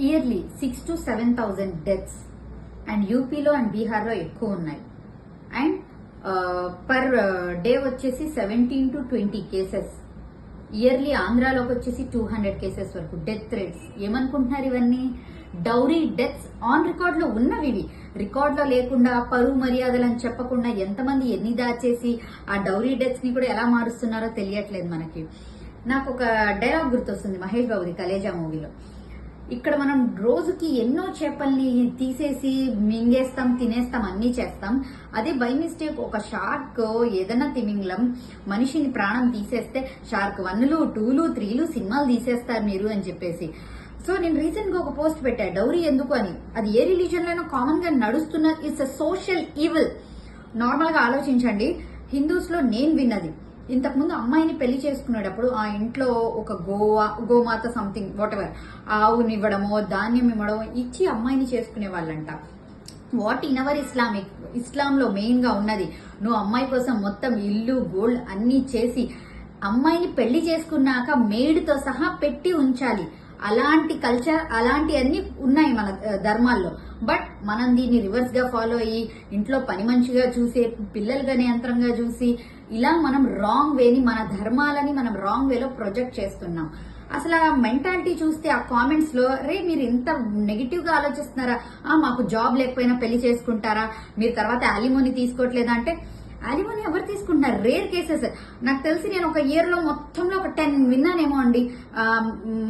Yearly 6,000 to 7,000 deaths and యూపీలో and బీహార్లో ఎక్కువ ఉన్నాయి. అండ్ పర్ డే వచ్చేసి 17 to 20 కేసెస్. ఇయర్లీ ఆంధ్రాలోకి వచ్చేసి 200 కేసెస్ వరకు డెత్ రేట్స్. ఏమనుకుంటున్నారు ఇవన్నీ? డౌరీ డెత్స్ ఆన్ రికార్డ్ లో ఉన్నవి. ఇవి రికార్డ్ లో లేకుండా పరువు మర్యాదలని చెప్పకుండా ఎంతమంది ఎన్ని దాచేసి ఆ డౌరీ డెత్స్ ని కూడా ఎలా మారుస్తున్నారో తెలియట్లేదు మనకి. నాకు ఒక డైలాగ్ గుర్తొస్తుంది మహేష్ బాబుది కలేజా మూవీలో. ఇక్కడ మనం రోజుకి ఎన్నో చేపల్ని తీసేసి మింగేస్తాం, తినేస్తాం, అన్ని చేస్తాం. అదే బై మిస్టేక్ ఒక షార్క్ ఏదైనా తిమింగలం మనిషిని ప్రాణం తీసేస్తే షార్క్ 1లు 2లు 3లు సినిమాలు తీసేస్తారు మీరు అని చెప్పేసి. సో నేను రీసెంట్ గా ఒక పోస్ట్ పెట్టా, డౌరీ ఎందుకు అని. అది ఏ రిలీజన్ లోనో కామన్ గా నడుస్తున్న it's a social evil. Normal గా ఆలోచించండి, హిందూస్ లో నేను విన్నది, ఇంతకుముందు అమ్మాయిని పెళ్లి చేసుకునేటప్పుడు ఆ ఇంట్లో ఒక గోమాత సంథింగ్ వాట్ ఎవర్ ఆవునివ్వడమో ధాన్యం ఇవ్వడమో ఇచ్చి అమ్మాయిని చేసుకునే వాళ్ళంట. వాట్ ఇన్ అవర్ ఇస్లాంలో మెయిన్ గా ఉన్నది, నువ్వు అమ్మాయి కోసం మొత్తం ఇల్లు గోల్డ్ అన్ని చేసి అమ్మాయిని పెళ్లి చేసుకున్నాక మేడ్తో సహా పెట్టి ఉంచాలి. అలాంటి కల్చర్ అలాంటి అన్ని ఉన్నాయి మన ధర్మాల్లో. బట్ మనం దీన్ని రివర్స్ గా ఫాలో అయ్యి ఇంట్లో పని మంచిగా చూసే పిల్లలుగా నియంత్రణగా చూసి ఇలా మనం రాంగ్ వేని మన ధర్మాలని మనం రాంగ్ వేలో ప్రొజెక్ట్ చేస్తున్నాం. అసలు ఆ మెంటాలిటీ చూస్తే ఆ కామెంట్స్ లో రే మీరు ఇంత నెగిటివ్ గా ఆలోచిస్తున్నారా, మాకు జాబ్ లేకపోయినా పెళ్లి చేసుకుంటారా, మీరు తర్వాత అలిమోని తీసుకోవట్లేదా అంటే అలిమోని ఎవరు తీసుకుంటున్నారు? Rare cases. నాకు తెలిసి నేను ఒక ఇయర్ లో మొత్తంలో ఒక 10 విన్నానేమో అండి.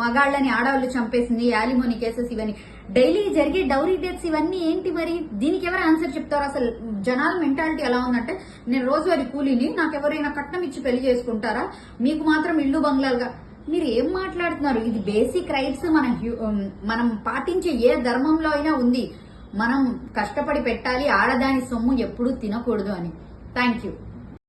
మగాళ్ళని ఆడవాళ్ళు చంపేసింది, అలిమోని కేసెస్, ఇవన్నీ డైలీ జరిగే డౌరీ డెత్స్ ఇవన్నీ ఏంటి మరి? దీనికి ఎవరు ఆన్సర్ చెప్తారు? అసలు జనాల మెంటాలిటీ ఎలా ఉందంటే, నేను రోజువారీ కూలీని, నాకు ఎవరైనా కట్నం ఇచ్చి పెళ్లి చేసుకుంటారా, మీకు మాత్రం ఇల్లు బంగ్లాలుగా. మీరు ఏం మాట్లాడుతున్నారు? ఇది బేసిక్ రైట్స్ మనం పాటించే ఏ ధర్మంలో అయినా ఉంది. మనం కష్టపడి పెట్టాలి, ఆడదాని సొమ్ము ఎప్పుడూ తినకూడదు అని. Thank you.